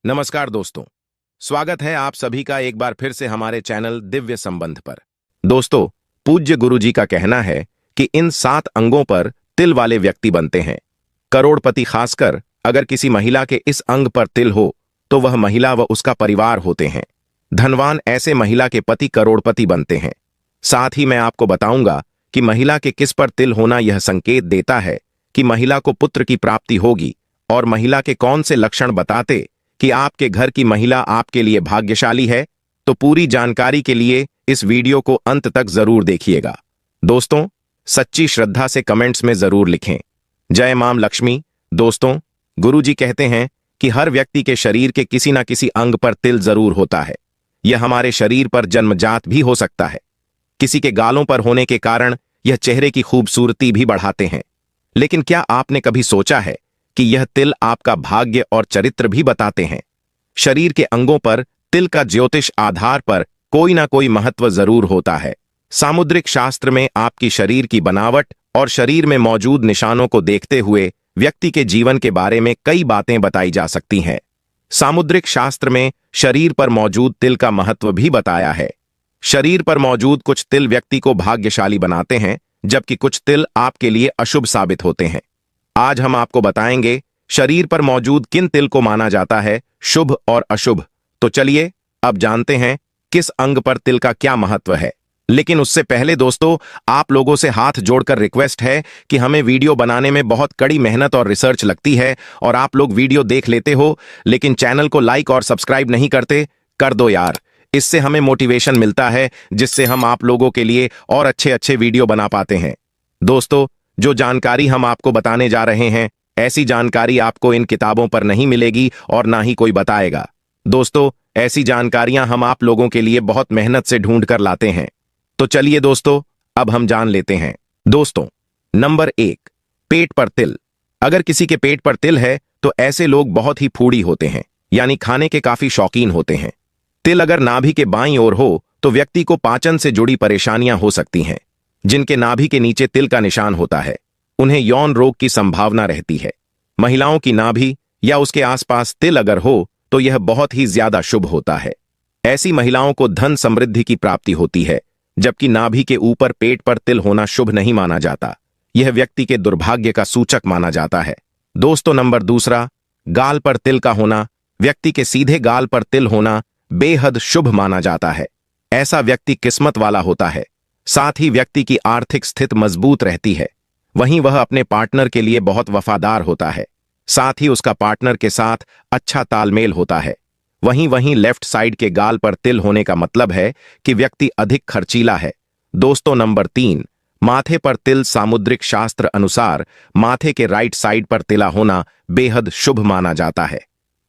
नमस्कार दोस्तों, स्वागत है आप सभी का एक बार फिर से हमारे चैनल दिव्य संबंध पर। दोस्तों, पूज्य गुरु जी का कहना है कि इन 7 अंगों पर तिल वाले व्यक्ति बनते हैं। करोड़पति खासकर अगर किसी महिला के इस अंग पर तिल हो तो वह महिला व उसका परिवार होते हैं। धनवान ऐसे महिला के पति करोड़पति बनते हैं। साथ ही मैं आपको बताऊंगा कि महिला के किस पर तिल होना यह संकेत देता है कि महिला को पुत्र की प्राप्ति होगी, और महिला के कौन से लक्षण बताते कि आपके घर की महिला आपके लिए भाग्यशाली है। तो पूरी जानकारी के लिए इस वीडियो को अंत तक जरूर देखिएगा। दोस्तों, सच्ची श्रद्धा से कमेंट्स में जरूर लिखें, जय मां लक्ष्मी। दोस्तों, गुरुजी कहते हैं कि हर व्यक्ति के शरीर के किसी न किसी अंग पर तिल जरूर होता है। यह हमारे शरीर पर जन्मजात भी हो सकता है। किसी के गालों पर होने के कारण यह चेहरे की खूबसूरती भी बढ़ाते हैं। लेकिन क्या आपने कभी सोचा है कि यह तिल आपका भाग्य और चरित्र भी बताते हैं? शरीर के अंगों पर तिल का ज्योतिष आधार पर कोई ना कोई महत्व जरूर होता है। सामुद्रिक शास्त्र में आपकी शरीर की बनावट और शरीर में मौजूद निशानों को देखते हुए व्यक्ति के जीवन के बारे में कई बातें बताई जा सकती हैं। सामुद्रिक शास्त्र में शरीर पर मौजूद तिल का महत्व भी बताया है। शरीर पर मौजूद कुछ तिल व्यक्ति को भाग्यशाली बनाते हैं, जबकि कुछ तिल आपके लिए अशुभ साबित होते हैं। आज हम आपको बताएंगे शरीर पर मौजूद किन तिल को माना जाता है शुभ और अशुभ। तो चलिए अब जानते हैं किस अंग पर तिल का क्या महत्व है। लेकिन उससे पहले दोस्तों, आप लोगों से हाथ जोड़कर रिक्वेस्ट है कि हमें वीडियो बनाने में बहुत कड़ी मेहनत और रिसर्च लगती है, और आप लोग वीडियो देख लेते हो लेकिन चैनल को लाइक और सब्सक्राइब नहीं करते। कर दो यार, इससे हमें मोटिवेशन मिलता है, जिससे हम आप लोगों के लिए और अच्छे अच्छे वीडियो बना पाते हैं। दोस्तों, जो जानकारी हम आपको बताने जा रहे हैं, ऐसी जानकारी आपको इन किताबों पर नहीं मिलेगी और ना ही कोई बताएगा। दोस्तों, ऐसी जानकारियां हम आप लोगों के लिए बहुत मेहनत से ढूंढ कर लाते हैं। तो चलिए दोस्तों, अब हम जान लेते हैं। दोस्तों, नंबर 1, पेट पर तिल। अगर किसी के पेट पर तिल है तो ऐसे लोग बहुत ही फूडी होते हैं, यानी खाने के काफी शौकीन होते हैं। तिल अगर नाभि के बाईं ओर हो तो व्यक्ति को पाचन से जुड़ी परेशानियां हो सकती हैं। जिनके नाभि के नीचे तिल का निशान होता है, उन्हें यौन रोग की संभावना रहती है। महिलाओं की नाभि या उसके आसपास तिल अगर हो तो यह बहुत ही ज्यादा शुभ होता है। ऐसी महिलाओं को धन समृद्धि की प्राप्ति होती है, जबकि नाभि के ऊपर पेट पर तिल होना शुभ नहीं माना जाता। यह व्यक्ति के दुर्भाग्य का सूचक माना जाता है। दोस्तों, नंबर 2, गाल पर तिल का होना। व्यक्ति के सीधे गाल पर तिल होना बेहद शुभ माना जाता है। ऐसा व्यक्ति किस्मत वाला होता है। साथ ही व्यक्ति की आर्थिक स्थिति मजबूत रहती है। वहीं वह अपने पार्टनर के लिए बहुत वफादार होता है। साथ ही उसका पार्टनर के साथ अच्छा तालमेल होता है। वहीं लेफ्ट साइड के गाल पर तिल होने का मतलब है कि व्यक्ति अधिक खर्चीला है। दोस्तों, नंबर 3, माथे पर तिल। सामुद्रिक शास्त्र अनुसार माथे के राइट साइड पर तिला होना बेहद शुभ माना जाता है।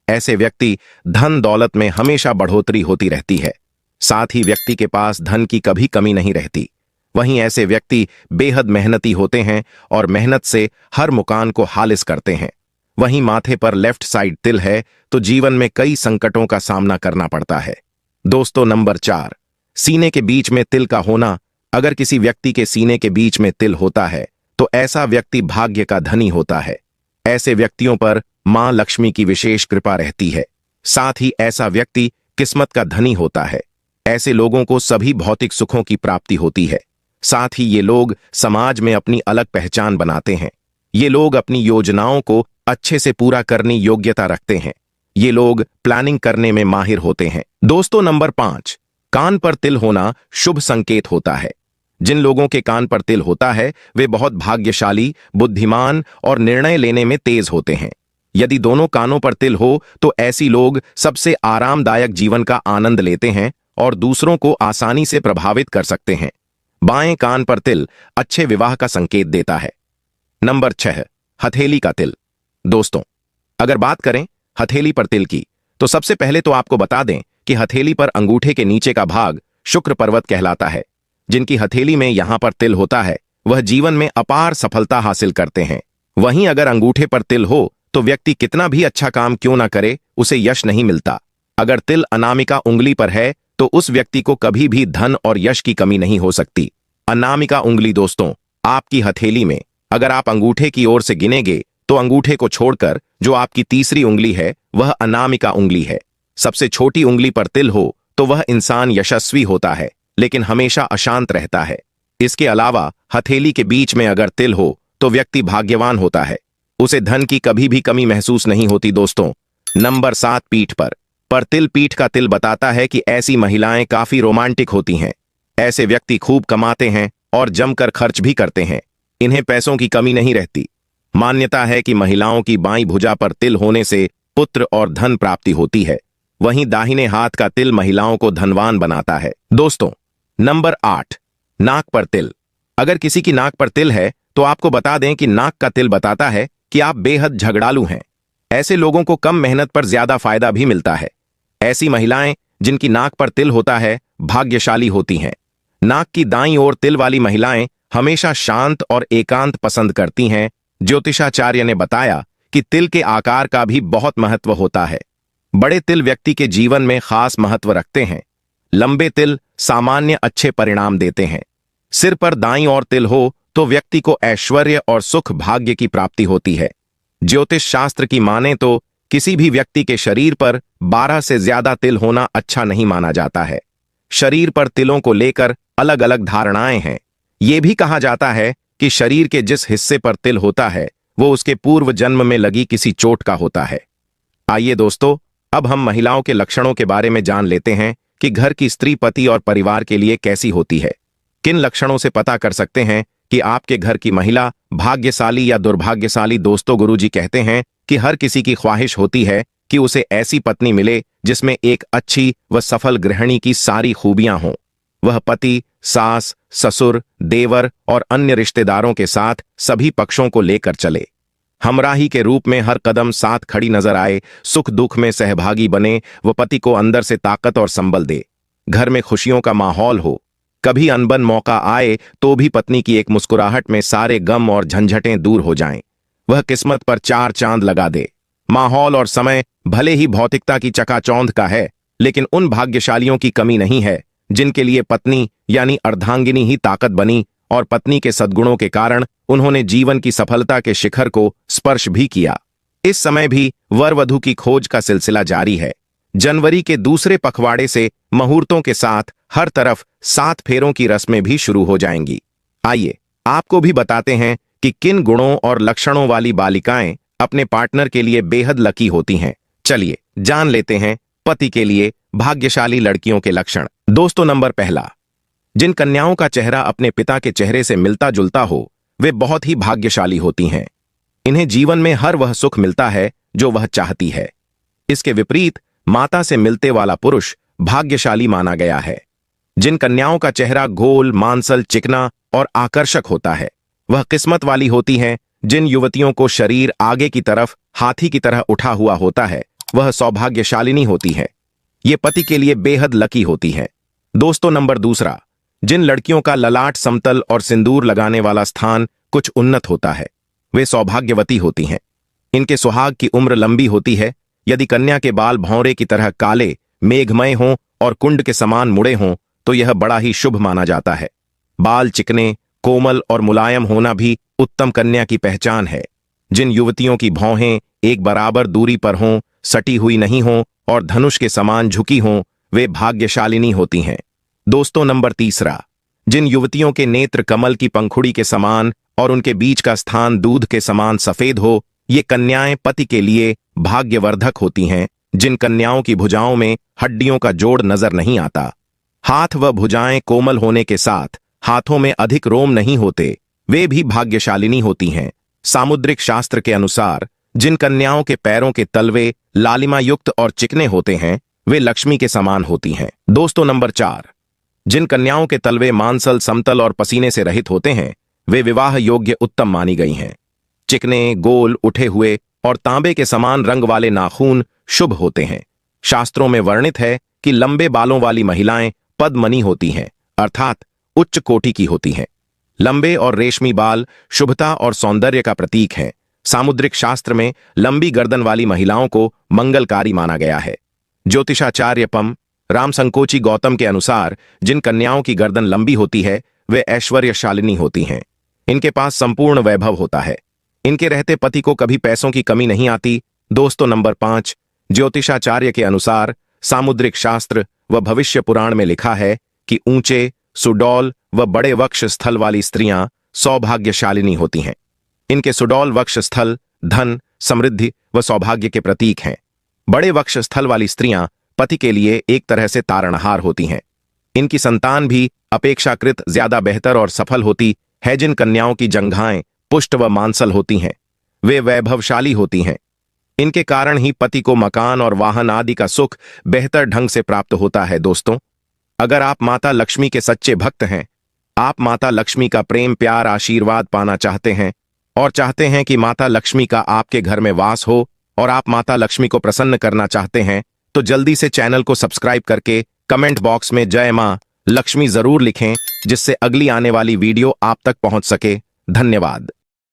ऐसे व्यक्ति धन दौलत में हमेशा बढ़ोतरी होती रहती है। साथ ही व्यक्ति के पास धन की कभी कमी नहीं रहती। वहीं ऐसे व्यक्ति बेहद मेहनती होते हैं और मेहनत से हर मुकाम को हासिल करते हैं। वहीं माथे पर लेफ्ट साइड तिल है तो जीवन में कई संकटों का सामना करना पड़ता है। दोस्तों, नंबर 4, सीने के बीच में तिल का होना। अगर किसी व्यक्ति के सीने के बीच में तिल होता है तो ऐसा व्यक्ति भाग्य का धनी होता है। ऐसे व्यक्तियों पर मां लक्ष्मी की विशेष कृपा रहती है। साथ ही ऐसा व्यक्ति किस्मत का धनी होता है। ऐसे लोगों को सभी भौतिक सुखों की प्राप्ति होती है। साथ ही ये लोग समाज में अपनी अलग पहचान बनाते हैं। ये लोग अपनी योजनाओं को अच्छे से पूरा करने योग्यता रखते हैं। ये लोग प्लानिंग करने में माहिर होते हैं। दोस्तों, नंबर 5, कान पर तिल होना शुभ संकेत होता है। जिन लोगों के कान पर तिल होता है वे बहुत भाग्यशाली, बुद्धिमान और निर्णय लेने में तेज होते हैं। यदि दोनों कानों पर तिल हो तो ऐसी लोग सबसे आरामदायक जीवन का आनंद लेते हैं और दूसरों को आसानी से प्रभावित कर सकते हैं। बाएं कान पर तिल अच्छे विवाह का संकेत देता है। नंबर 6, हथेली का तिल। दोस्तों, अगर बात करें हथेली पर तिल की तो सबसे पहले तो आपको बता दें कि हथेली पर अंगूठे के नीचे का भाग शुक्र पर्वत कहलाता है। जिनकी हथेली में यहां पर तिल होता है वह जीवन में अपार सफलता हासिल करते हैं। वहीं अगर अंगूठे पर तिल हो तो व्यक्ति कितना भी अच्छा काम क्यों ना करे, उसे यश नहीं मिलता। अगर तिल अनामिका उंगली पर है तो उस व्यक्ति को कभी भी धन और यश की कमी नहीं हो सकती। अनामिका उंगली दोस्तों, आपकी हथेली में अगर आप अंगूठे की ओर से गिनेंगे तो अंगूठे को छोड़कर जो आपकी तीसरी उंगली है वह अनामिका उंगली है। सबसे छोटी उंगली पर तिल हो तो वह इंसान यशस्वी होता है, लेकिन हमेशा अशांत रहता है। इसके अलावा हथेली के बीच में अगर तिल हो तो व्यक्ति भाग्यवान होता है, उसे धन की कभी भी कमी महसूस नहीं होती। दोस्तों, नंबर 7, पीठ पर तिल। पीठ का तिल बताता है कि ऐसी महिलाएं काफी रोमांटिक होती हैं। ऐसे व्यक्ति खूब कमाते हैं और जमकर खर्च भी करते हैं। इन्हें पैसों की कमी नहीं रहती। मान्यता है कि महिलाओं की बाईं भुजा पर तिल होने से पुत्र और धन प्राप्ति होती है। वहीं दाहिने हाथ का तिल महिलाओं को धनवान बनाता है। दोस्तों, नंबर 8, नाक पर तिल। अगर किसी की नाक पर तिल है तो आपको बता दें कि नाक का तिल बताता है कि आप बेहद झगड़ालू हैं। ऐसे लोगों को कम मेहनत पर ज्यादा फायदा भी मिलता है। ऐसी महिलाएं जिनकी नाक पर तिल होता है भाग्यशाली होती हैं। नाक की दाईं ओर तिल वाली महिलाएं हमेशा शांत और एकांत पसंद करती हैं। ज्योतिषाचार्य ने बताया कि तिल के आकार का भी बहुत महत्व होता है। बड़े तिल व्यक्ति के जीवन में खास महत्व रखते हैं। लंबे तिल सामान्य अच्छे परिणाम देते हैं। सिर पर दाईं ओर तिल हो तो व्यक्ति को ऐश्वर्य और सुख भाग्य की प्राप्ति होती है। ज्योतिष शास्त्र की माने तो किसी भी व्यक्ति के शरीर पर 12 से ज्यादा तिल होना अच्छा नहीं माना जाता है। शरीर पर तिलों को लेकर अलग अलग धारणाएं हैं। यह भी कहा जाता है कि शरीर के जिस हिस्से पर तिल होता है वो उसके पूर्व जन्म में लगी किसी चोट का होता है। आइए दोस्तों, अब हम महिलाओं के लक्षणों के बारे में जान लेते हैं कि घर की स्त्री पति और परिवार के लिए कैसी होती है। किन लक्षणों से पता कर सकते हैं कि आपके घर की महिला भाग्यशाली या दुर्भाग्यशाली। दोस्तों, गुरुजी कहते हैं कि हर किसी की ख्वाहिश होती है कि उसे ऐसी पत्नी मिले जिसमें एक अच्छी व सफल गृहिणी की सारी खूबियां हों। वह पति, सास, ससुर, देवर और अन्य रिश्तेदारों के साथ सभी पक्षों को लेकर चले। हमराही के रूप में हर कदम साथ खड़ी नजर आए, सुख दुख में सहभागी बने, व पति को अंदर से ताकत और संबल दे। घर में खुशियों का माहौल हो। कभी अनबन मौका आए तो भी पत्नी की एक मुस्कुराहट में सारे गम और झंझटें दूर हो जाएं। वह किस्मत पर 4 चांद लगा दे। माहौल और समय भले ही भौतिकता की चकाचौंध का है, लेकिन उन भाग्यशालियों की कमी नहीं है जिनके लिए पत्नी यानी अर्धांगिनी ही ताकत बनी और पत्नी के सद्गुणों के कारण उन्होंने जीवन की सफलता के शिखर को स्पर्श भी किया। इस समय भी वर वधू की खोज का सिलसिला जारी है। जनवरी के दूसरे पखवाड़े से मुहूर्तों के साथ हर तरफ 7 फेरों की रस्में भी शुरू हो जाएंगी। आइए आपको भी बताते हैं कि किन गुणों और लक्षणों वाली बालिकाएं अपने पार्टनर के लिए बेहद लकी होती हैं। चलिए जान लेते हैं पति के लिए भाग्यशाली लड़कियों के लक्षण। दोस्तों, नंबर 1, जिन कन्याओं का चेहरा अपने पिता के चेहरे से मिलता जुलता हो वे बहुत ही भाग्यशाली होती हैं। इन्हें जीवन में हर वह सुख मिलता है जो वह चाहती है। इसके विपरीत माता से मिलते वाला पुरुष भाग्यशाली माना गया है। जिन कन्याओं का चेहरा गोल, मांसल, चिकना और आकर्षक होता है वह किस्मत वाली होती हैं। जिन युवतियों को शरीर आगे की तरफ हाथी की तरह उठा हुआ होता है वह सौभाग्यशालिनी होती हैं। ये पति के लिए बेहद लकी होती हैं। दोस्तों, नंबर 2, जिन लड़कियों का ललाट समतल और सिंदूर लगाने वाला स्थान कुछ उन्नत होता है वे सौभाग्यवती होती हैं। इनके सुहाग की उम्र लंबी होती है। यदि कन्या के बाल भौरे की तरह काले, मेघमय हों और कुंड के समान मुड़े हों तो यह बड़ा ही शुभ माना जाता है। बाल चिकने, कोमल और मुलायम होना भी उत्तम कन्या की पहचान है। जिन युवतियों की भौहें एक बराबर दूरी पर हों, सटी हुई नहीं हों और धनुष के समान झुकी हों वे भाग्यशालिनी होती हैं। दोस्तों, नंबर 3, जिन युवतियों के नेत्र कमल की पंखुड़ी के समान और उनके बीच का स्थान दूध के समान सफेद हो ये कन्याएं पति के लिए भाग्यवर्धक होती हैं। जिन कन्याओं की भुजाओं में हड्डियों का जोड़ नजर नहीं आता, हाथ व भुजाएं कोमल होने के साथ हाथों में अधिक रोम नहीं होते वे भी भाग्यशालिनी होती हैं। सामुद्रिक शास्त्र के अनुसार जिन कन्याओं के पैरों के तलवे लालिमा युक्त और चिकने होते हैं वे लक्ष्मी के समान होती हैं। दोस्तों, नंबर 4, जिन कन्याओं के तलवे मांसल, समतल और पसीने से रहित होते हैं वे विवाह योग्य उत्तम मानी गई हैं। चिकने, गोल, उठे हुए और तांबे के समान रंग वाले नाखून शुभ होते हैं। शास्त्रों में वर्णित है कि लंबे बालों वाली महिलाएं पद्मनी होती हैं, अर्थात उच्च कोटि की होती हैं। लंबे और रेशमी बाल शुभता और सौंदर्य का प्रतीक हैं। सामुद्रिक शास्त्र में लंबी गर्दन वाली महिलाओं को मंगलकारी माना गया है। ज्योतिषाचार्य पम रामसंकोची गौतम के अनुसार जिन कन्याओं की गर्दन लंबी होती है वे ऐश्वर्यशालिनी होती हैं। इनके पास संपूर्ण वैभव होता है। इनके रहते पति को कभी पैसों की कमी नहीं आती। दोस्तों, नंबर 5, ज्योतिषाचार्य के अनुसार सामुद्रिक शास्त्र व भविष्य पुराण में लिखा है कि ऊंचे, सुडौल व बड़े वक्ष स्थल वाली स्त्रियां सौभाग्यशालिनी होती हैं। इनके सुडौल वक्ष स्थल धन, समृद्धि व सौभाग्य के प्रतीक हैं। बड़े वक्ष स्थल वाली स्त्रियां पति के लिए एक तरह से तारणहार होती हैं। इनकी संतान भी अपेक्षाकृत ज्यादा बेहतर और सफल होती है। जिन कन्याओं की जंघाएं पुष्ट व मांसल होती हैं, वे वैभवशाली होती हैं। इनके कारण ही पति को मकान और वाहन आदि का सुख बेहतर ढंग से प्राप्त होता है। दोस्तों, अगर आप माता लक्ष्मी के सच्चे भक्त हैं, आप माता लक्ष्मी का प्रेम, प्यार, आशीर्वाद पाना चाहते हैं और चाहते हैं कि माता लक्ष्मी का आपके घर में वास हो और आप माता लक्ष्मी को प्रसन्न करना चाहते हैं, तो जल्दी से चैनल को सब्सक्राइब करके कमेंट बॉक्स में जय मां लक्ष्मी जरूर लिखें, जिससे अगली आने वाली वीडियो आप तक पहुंच सके। धन्यवाद।